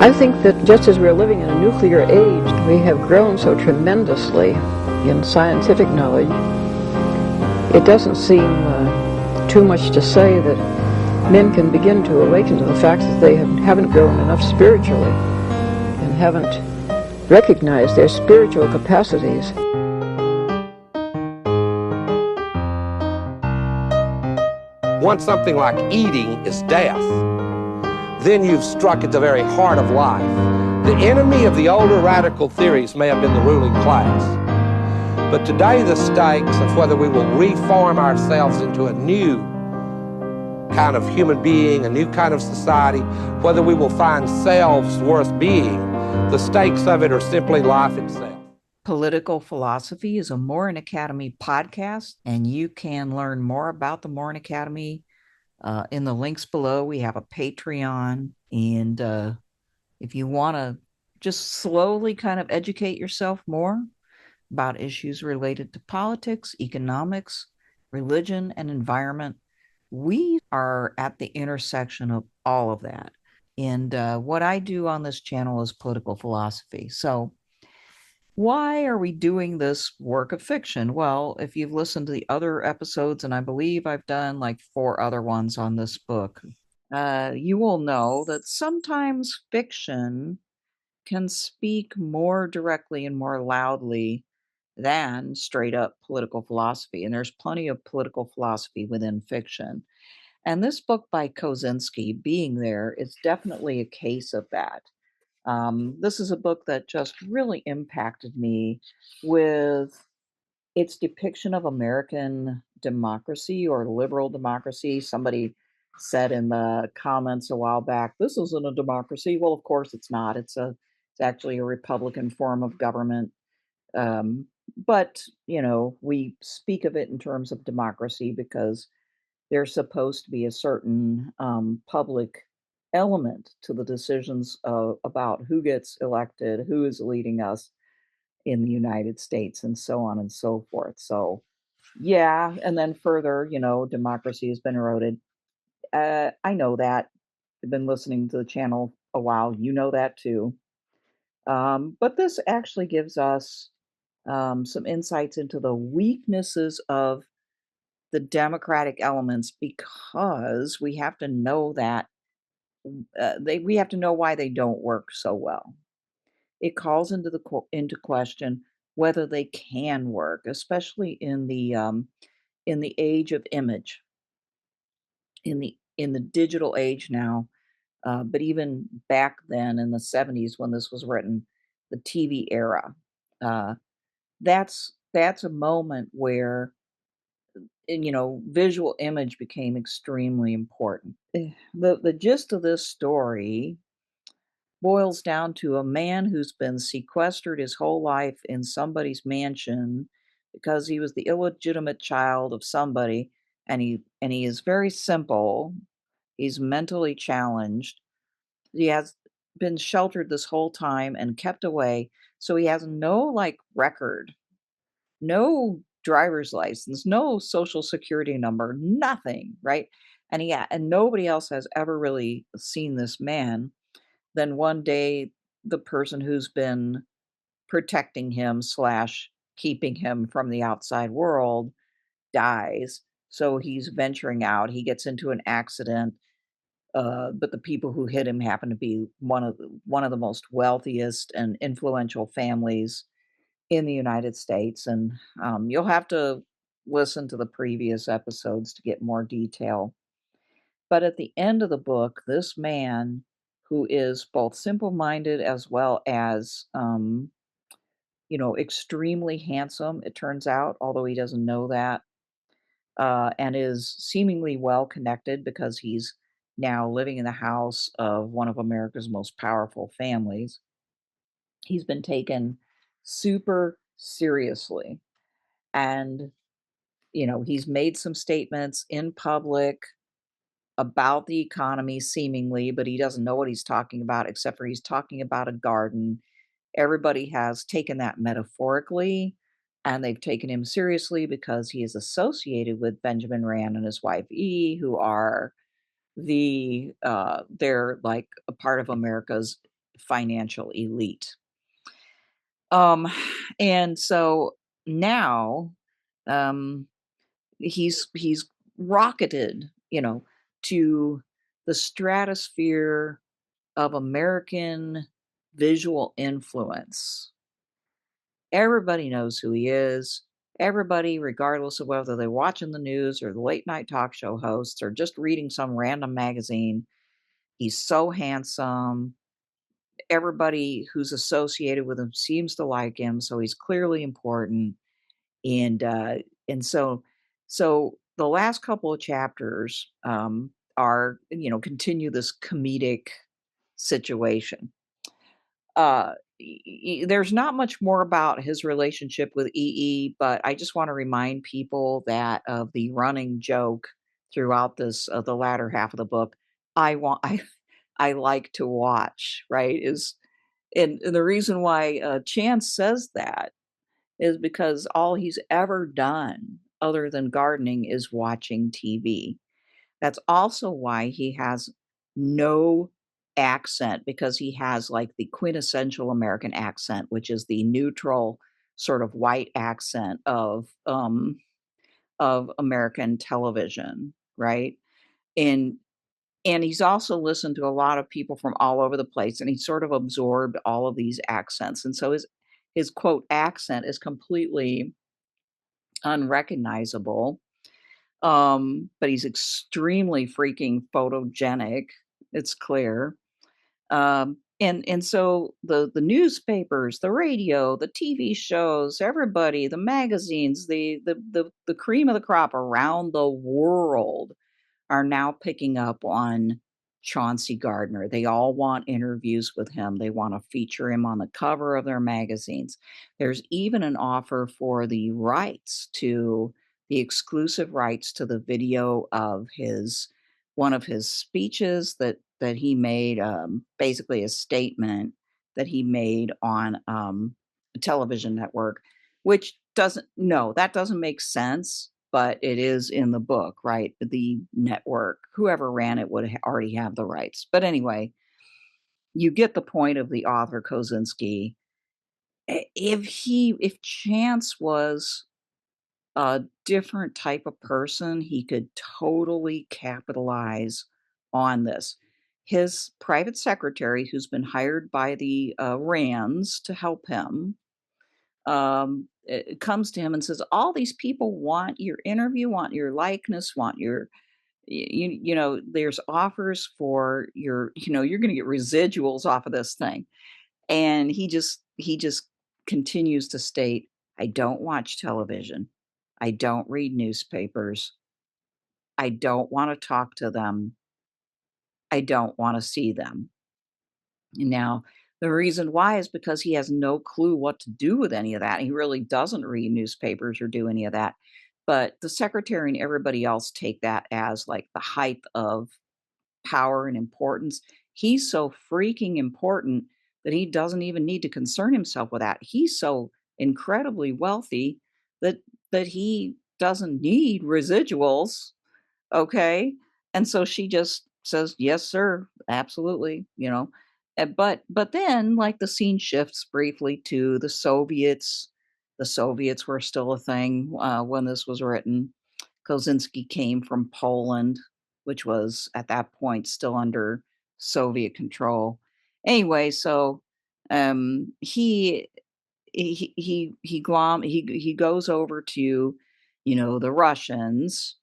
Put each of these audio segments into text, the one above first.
I think that just as we're living in a nuclear age, we have grown so tremendously in scientific knowledge. It doesn't seem too much to say that men can begin to awaken to the fact that they haven't grown enough spiritually and haven't recognized their spiritual capacities. Once something like eating is death, then you've struck at the very heart of life. The enemy of the older radical theories may have been the ruling class, but today the stakes of whether we will reform ourselves into a new kind of human being, a new kind of society, whether we will find selves worth being, the stakes of it are simply life itself. Political Philosophy is a Maurin Academy podcast, and you can learn more about the Maurin Academy in the links below. We have a Patreon, and if you want to just slowly kind of educate yourself more about issues related to politics, economics, religion, and environment, we are at the intersection of all of that. And what I do on this channel is political philosophy. So why are we doing this work of fiction? Well, if you've listened to the other episodes, and I believe I've done like 4 other ones on this book, you will know that sometimes fiction can speak more directly and more loudly than straight up political philosophy. And there's plenty of political philosophy within fiction. And this book by Kosinski, Being There, is definitely a case of that. This is a book that just really impacted me with its depiction of American democracy or liberal democracy. Somebody said in the comments a while back, this isn't a democracy. Well, of course it's not. It's actually a Republican form of government. But, you know, we speak of it in terms of democracy because there's supposed to be a certain public element to the decisions about who gets elected, who is leading us in the United States, and so on and so forth. So, yeah, and then further, you know, democracy has been eroded. I know that. I've been listening to the channel a while. You know that too. But this actually gives us some insights into the weaknesses of the democratic elements because we have to know that we have to know why they don't work so well. It calls into question whether they can work, especially in the age of image, in the digital age now. But even back then in the 70s when this was written, the TV era, uh, that's a moment where you know, visual image became extremely important. The gist of this story boils down to a man who's been sequestered his whole life in somebody's mansion because he was the illegitimate child of somebody, and he is very simple. He's mentally challenged. He has been sheltered this whole time and kept away, so he has no like record, no driver's license, no social security number, nothing, right? And nobody else has ever really seen this man. Then one day, the person who's been protecting him slash keeping him from the outside world dies. So he's venturing out. He gets into an accident, but the people who hit him happen to be one of the most wealthiest and influential families in the United States. And you'll have to listen to the previous episodes to get more detail. But at the end of the book, this man, who is both simple-minded as well as, you know, extremely handsome, it turns out, although he doesn't know that, and is seemingly well connected because he's now living in the house of one of America's most powerful families. He's been taken super seriously. And, you know, he's made some statements in public about the economy seemingly, but he doesn't know what he's talking about, except for he's talking about a garden. Everybody has taken that metaphorically, and they've taken him seriously because he is associated with Benjamin Rand and his wife E, who are they're like a part of America's financial elite. And so now, um, he's rocketed, to the stratosphere of American visual influence. Everybody knows who he is. Everybody, regardless of whether they're watching the news or the late night talk show hosts or just reading some random magazine, he's so handsome. Everybody who's associated with him seems to like him, so he's clearly important. And and so the last couple of chapters are, continue this comedic situation. There's not much more about his relationship with EE, but I just want to remind people that of the running joke throughout this the latter half of the book. I want I like to watch, right? Is and the reason why Chance says that is because all he's ever done other than gardening is watching TV. That's also why he has no accent, because he has like the quintessential American accent, which is the neutral sort of white accent of American television, right? And and he's also listened to a lot of people from all over the place, and he sort of absorbed all of these accents. And so his quote accent is completely unrecognizable. But he's extremely freaking photogenic. It's clear. And so the newspapers, the radio, the TV shows, everybody, the magazines, the cream of the crop around the world are now picking up on Chauncey Gardiner. They all want interviews with him. They want to feature him on the cover of their magazines. There's even an offer for the exclusive rights to the video of one of his speeches that he made, basically a statement that he made on a television network, which that doesn't make sense, but it is in the book, right? The network, whoever ran it would already have the rights. But anyway, you get the point of the author Kosinski. If Chance was a different type of person, he could totally capitalize on this. His private secretary, who's been hired by the Rands to help him, comes to him and says, all these people want your interview, want your likeness, want your, there's offers for your, you're going to get residuals off of this thing. And he just continues to state, I don't watch television. I don't read newspapers. I don't want to talk to them. I don't want to see them. Now, the reason why is because he has no clue what to do with any of that. He really doesn't read newspapers or do any of that. But the secretary and everybody else take that as like the height of power and importance. He's so freaking important that he doesn't even need to concern himself with that. He's so incredibly wealthy that he doesn't need residuals. Okay. And so she just says, yes, sir, absolutely, But then like the scene shifts briefly to the Soviets. The Soviets were still a thing when this was written. Kosinski came from Poland, which was at that point still under Soviet control. Anyway, so he he goes over to, the Russians,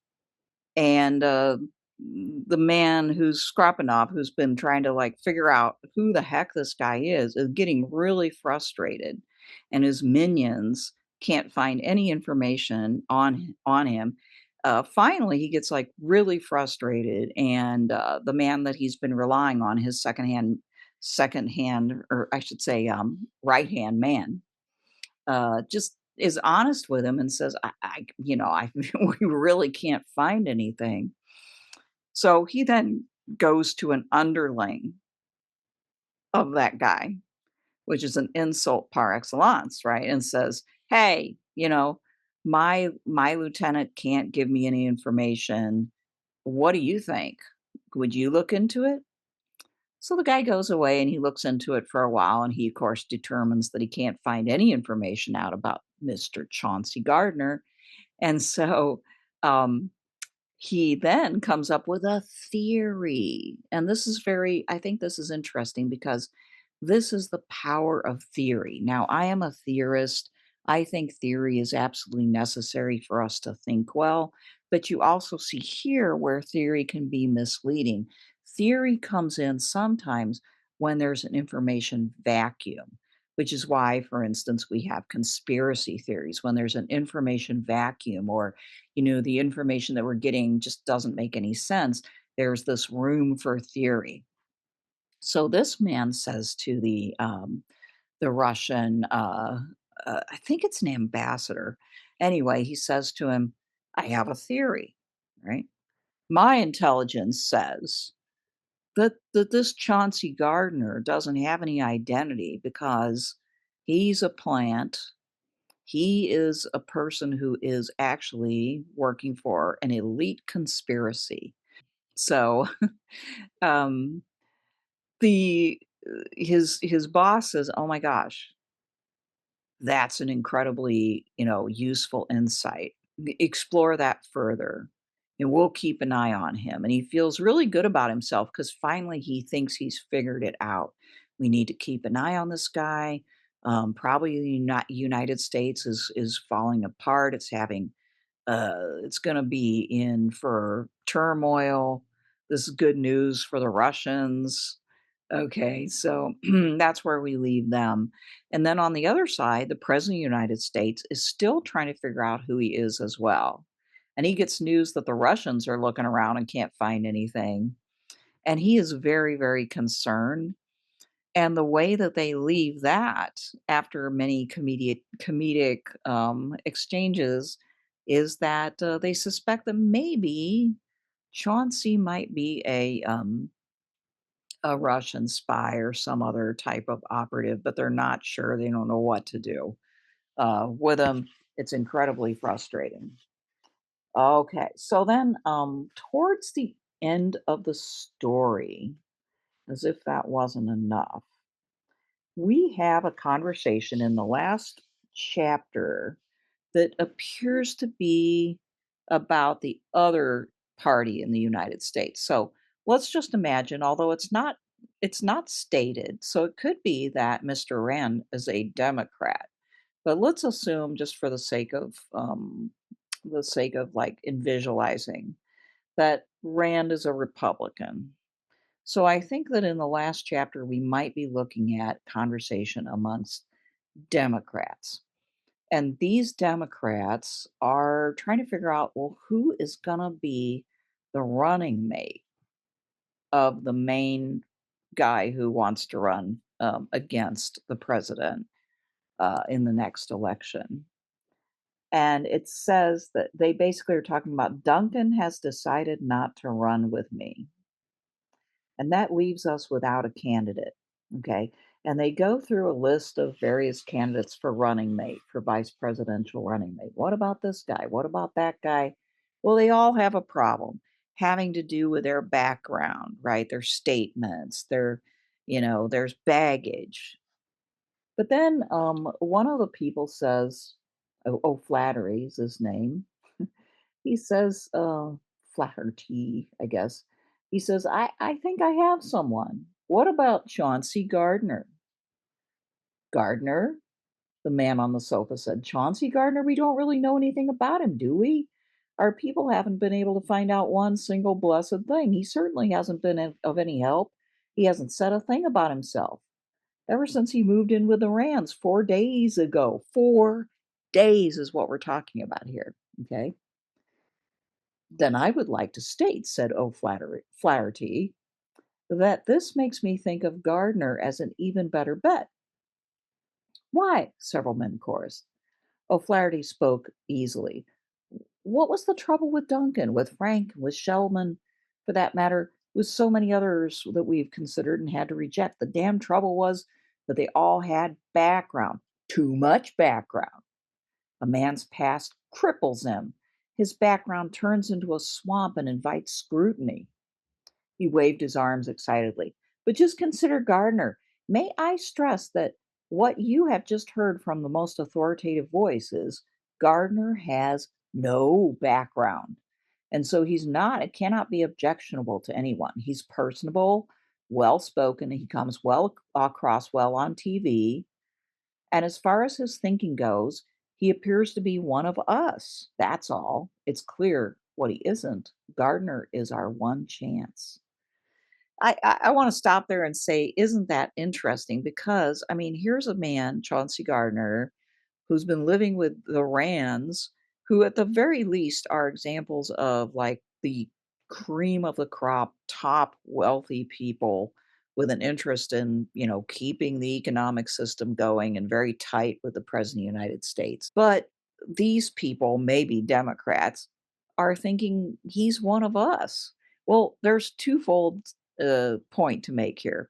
and the man who's Skropanov, who's been trying to like figure out who the heck this guy is getting really frustrated, and his minions can't find any information on him. Finally, he gets like really frustrated, and the man that he's been relying on, his second hand, or I should say, right hand man, just is honest with him and says, I we really can't find anything. So he then goes to an underling of that guy, which is an insult par excellence, right? And says, hey, my lieutenant can't give me any information. What do you think? Would you look into it? So the guy goes away and he looks into it for a while, and he, of course, determines that he can't find any information out about Mr. Chauncey Gardiner. And so um, he then comes up with a theory. And this is I think this is interesting because this is the power of theory. Now, I am a theorist. I think theory is absolutely necessary for us to think well, but you also see here where theory can be misleading. Theory comes in sometimes when there's an information vacuum, which is why, for instance, we have conspiracy theories when there's an information vacuum, or the information that we're getting just doesn't make any sense. There's this room for theory. So this man says to the Russian, I think it's an ambassador. Anyway, he says to him, "I have a theory, right? My intelligence says that this Chauncey Gardiner doesn't have any identity because he's a plant. He is a person who is actually working for an elite conspiracy." So, um, the his boss says, "Oh my gosh, that's an incredibly, useful insight. Explore that further, and we'll keep an eye on him." And he feels really good about himself because finally he thinks he's figured it out. We need to keep an eye on this guy. Probably the United States is falling apart. It's going to be in for turmoil. This is good news for the Russians. Okay, so that's where we leave them. And then on the other side, the president of the United States is still trying to figure out who he is as well. And he gets news that the Russians are looking around and can't find anything. And he is very, very concerned. And the way that they leave that after many comedic exchanges is that they suspect that maybe Chauncey might be a Russian spy or some other type of operative, but they're not sure. They don't know what to do with him. It's incredibly frustrating. Okay, so then towards the end of the story, as if that wasn't enough, we have a conversation in the last chapter that appears to be about the other party in the United States. So let's just imagine, although it's not stated, so it could be that Mr. Rand is a Democrat. But let's assume, just for the sake of like in visualizing, that Rand is a Republican. So I think that in the last chapter, we might be looking at conversation amongst Democrats. And these Democrats are trying to figure out, well, who is going to be the running mate of the main guy who wants to run against the president in the next election. And it says that they basically are talking about Duncan has decided not to run with me. And that leaves us without a candidate. Okay. And they go through a list of various candidates for running mate, for vice presidential running mate. What about this guy? What about that guy? Well, they all have a problem having to do with their background, right? Their statements, there's baggage. But then one of the people says, oh, Flattery is his name. He says, Flaherty, I guess. He says, I think I have someone. What about Chauncey Gardiner? Gardiner? The man on the sofa said, Chauncey Gardiner? We don't really know anything about him, do we? Our people haven't been able to find out one single blessed thing. He certainly hasn't been of any help. He hasn't said a thing about himself ever since he moved in with the Rands 4 days ago. 4 days is what we're talking about here. Okay. Then I would like to state, said Flaherty, that this makes me think of Gardner as an even better bet. Why? Several men chorused. O'Flaherty spoke easily. What was the trouble with Duncan, with Frank, with Shellman, for that matter, with so many others that we've considered and had to reject? The damn trouble was that they all had background, too much background. A man's past cripples him. His background turns into a swamp and invites scrutiny. He waved his arms excitedly. But just consider Gardner. May I stress that what you have just heard from the most authoritative voice is Gardner has no background. And so he's not, it cannot be objectionable to anyone. He's personable, well spoken, he comes well across well on TV. And as far as his thinking goes, he appears to be one of us. That's all. It's clear what he isn't. Gardner is our one chance. I want to stop there and say, isn't that interesting? Because, I mean, here's a man, Chauncey Gardiner, who's been living with the Rands, who at the very least are examples of like the cream of the crop, top wealthy people with an interest in, keeping the economic system going and very tight with the president of the United States. But these people, maybe Democrats, are thinking he's one of us. Well, there's twofold point to make here.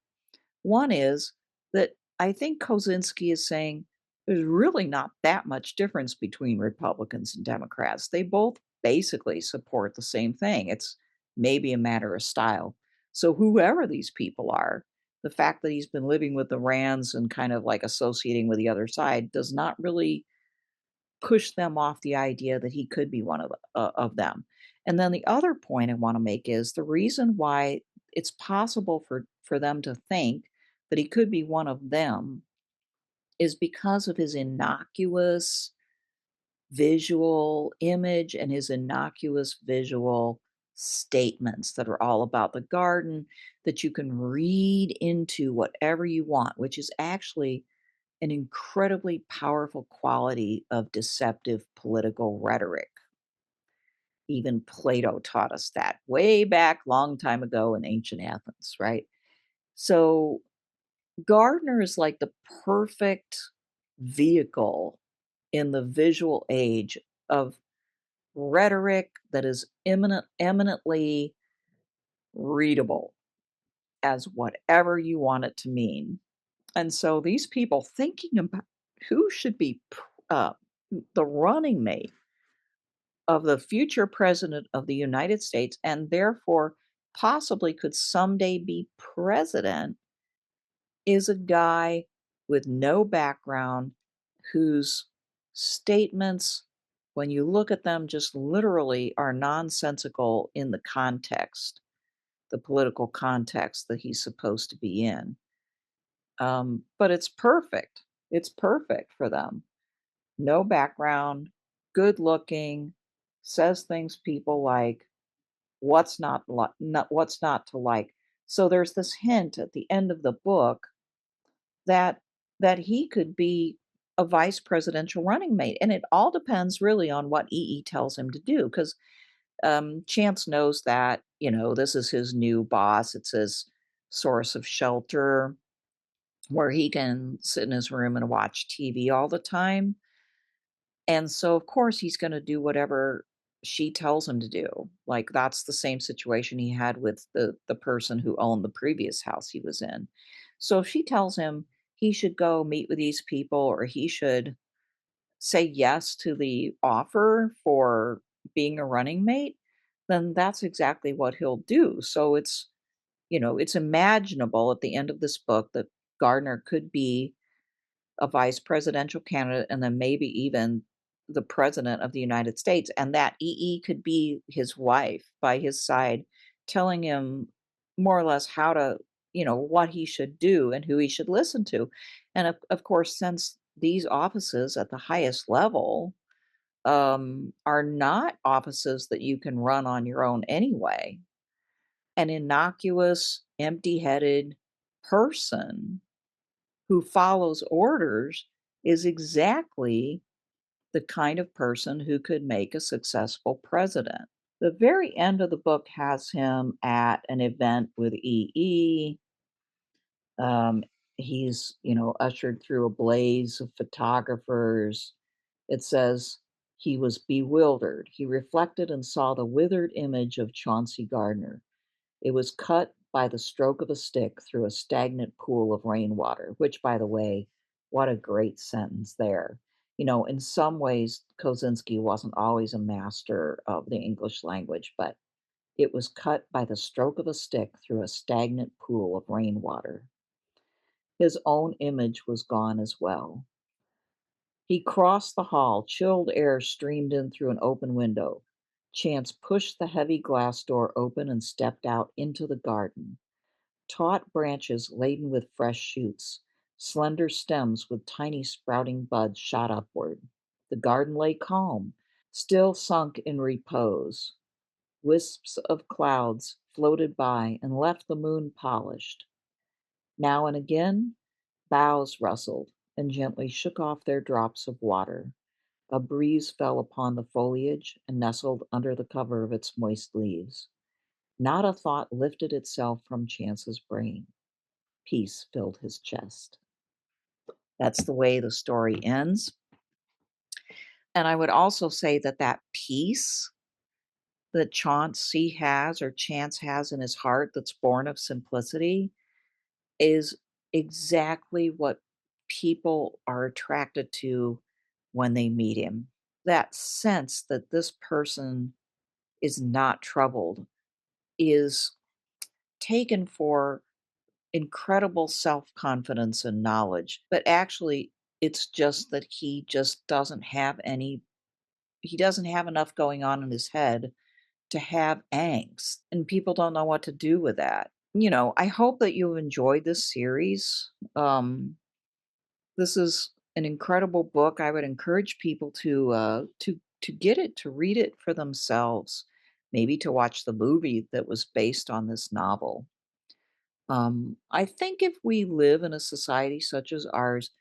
One is that I think Kosinski is saying there's really not that much difference between Republicans and Democrats. They both basically support the same thing. It's maybe a matter of style. So, whoever these people are, the fact that he's been living with the Rands and kind of like associating with the other side does not really push them off the idea that he could be one of them. And then the other point I want to make is the reason why it's possible for them to think that he could be one of them is because of his innocuous visual image and his innocuous visual statements that are all about the garden that you can read into whatever you want, which is actually an incredibly powerful quality of deceptive political rhetoric. Even Plato taught us that way back long time ago in ancient Athens, right? So Gardner is like the perfect vehicle in the visual age of rhetoric that is eminently readable as whatever you want it to mean. And so these people thinking about who should be uh, the running mate of the future president of the United States and therefore possibly could someday be president is a guy with no background whose statements, when you look at them, just literally are nonsensical in the context, the political context that he's supposed to be in. But it's perfect. It's perfect for them. No background, good looking, says things people like, what's not to like. So there's this hint at the end of the book that he could be a vice presidential running mate, and it all depends really on what EE tells him to do. Because Chance knows that this is his new boss. It's his source of shelter, where he can sit in his room and watch TV all the time. And so, of course, he's going to do whatever she tells him to do. Like that's the same situation he had with the person who owned the previous house he was in. So if she tells him he should go meet with these people or he should say yes to the offer for being a running mate, then that's exactly what he'll do. So it's imaginable at the end of this book that Gardner could be a vice presidential candidate and then maybe even the president of the United States, and that EE could be his wife by his side, telling him more or less how to, what he should do and who he should listen to. And of course, since these offices at the highest level are not offices that you can run on your own anyway, an innocuous, empty headed person who follows orders is exactly the kind of person who could make a successful president. The very end of the book has him at an event with EE. Um, he's, ushered through a blaze of photographers. It says he was bewildered. He reflected and saw the withered image of Chauncey Gardiner. It was cut by the stroke of a stick through a stagnant pool of rainwater, which, by the way, what a great sentence there. In some ways, Kosinski wasn't always a master of the English language, but It was cut by the stroke of a stick through a stagnant pool of rainwater. His own image was gone as well. He crossed the hall. Chilled air streamed in through an open window. Chance pushed the heavy glass door open and stepped out into the garden. Taut branches laden with fresh shoots, slender stems with tiny sprouting buds shot upward. The garden lay calm, still sunk in repose. Wisps of clouds floated by and left the moon polished. Now and again, boughs rustled and gently shook off their drops of water. A breeze fell upon the foliage and nestled under the cover of its moist leaves. Not a thought lifted itself from Chance's brain. Peace filled his chest. That's the way the story ends. And I would also say that that peace that Chauncey has or Chance has in his heart that's born of simplicity is exactly what people are attracted to when they meet him. That sense that this person is not troubled is taken for incredible self-confidence and knowledge, but actually it's just that he doesn't have enough going on in his head to have angst, and people don't know what to do with that. I hope that you enjoyed this series. This is an incredible book. I would encourage people to get it, to read it for themselves, maybe to watch the movie that was based on this novel. I think if we live in a society such as ours,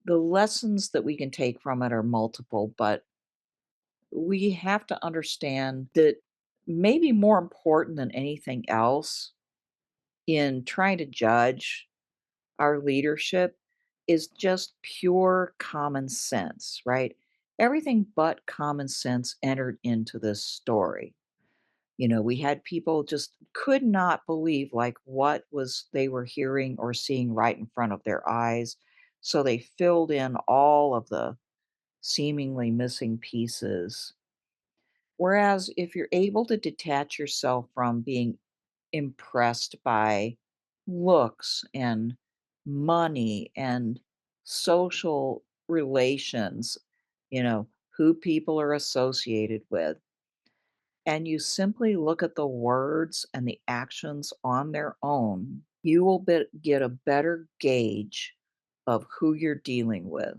the lessons that we can take from it are multiple, but we have to understand that maybe more important than anything else in trying to judge our leadership is just pure common sense, right? Everything but common sense entered into this story. We had people just could not believe like what was they were hearing or seeing right in front of their eyes. So they filled in all of the seemingly missing pieces. Whereas if you're able to detach yourself from being impressed by looks and money and social relations, who people are associated with, and you simply look at the words and the actions on their own, you will get a better gauge of who you're dealing with.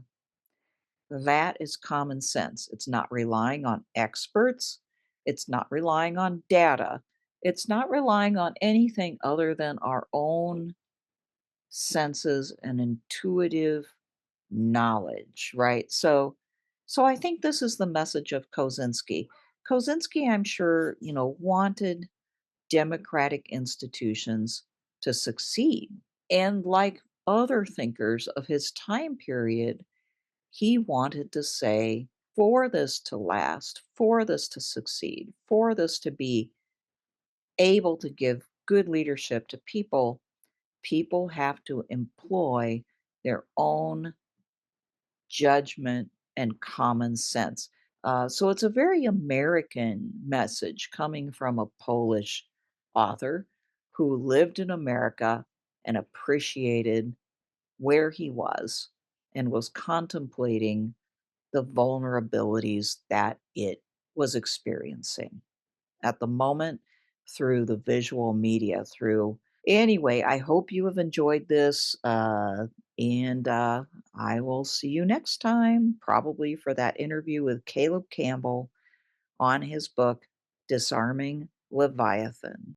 That is common sense. It's not relying on experts. It's not relying on data. It's not relying on anything other than our own senses and intuitive knowledge, right? So I think this is the message of Kosinski. Kosinski, I'm sure, wanted democratic institutions to succeed. And like other thinkers of his time period, he wanted to say, for this to last, for this to succeed, for this to be able to give good leadership to people, people have to employ their own judgment and common sense. So it's a very American message coming from a Polish author who lived in America and appreciated where he was and was contemplating the vulnerabilities that it was experiencing at the moment through the visual media through anyway. I hope you have enjoyed this, and I will see you next time, probably for that interview with Caleb Campbell on his book Disarming Leviathan.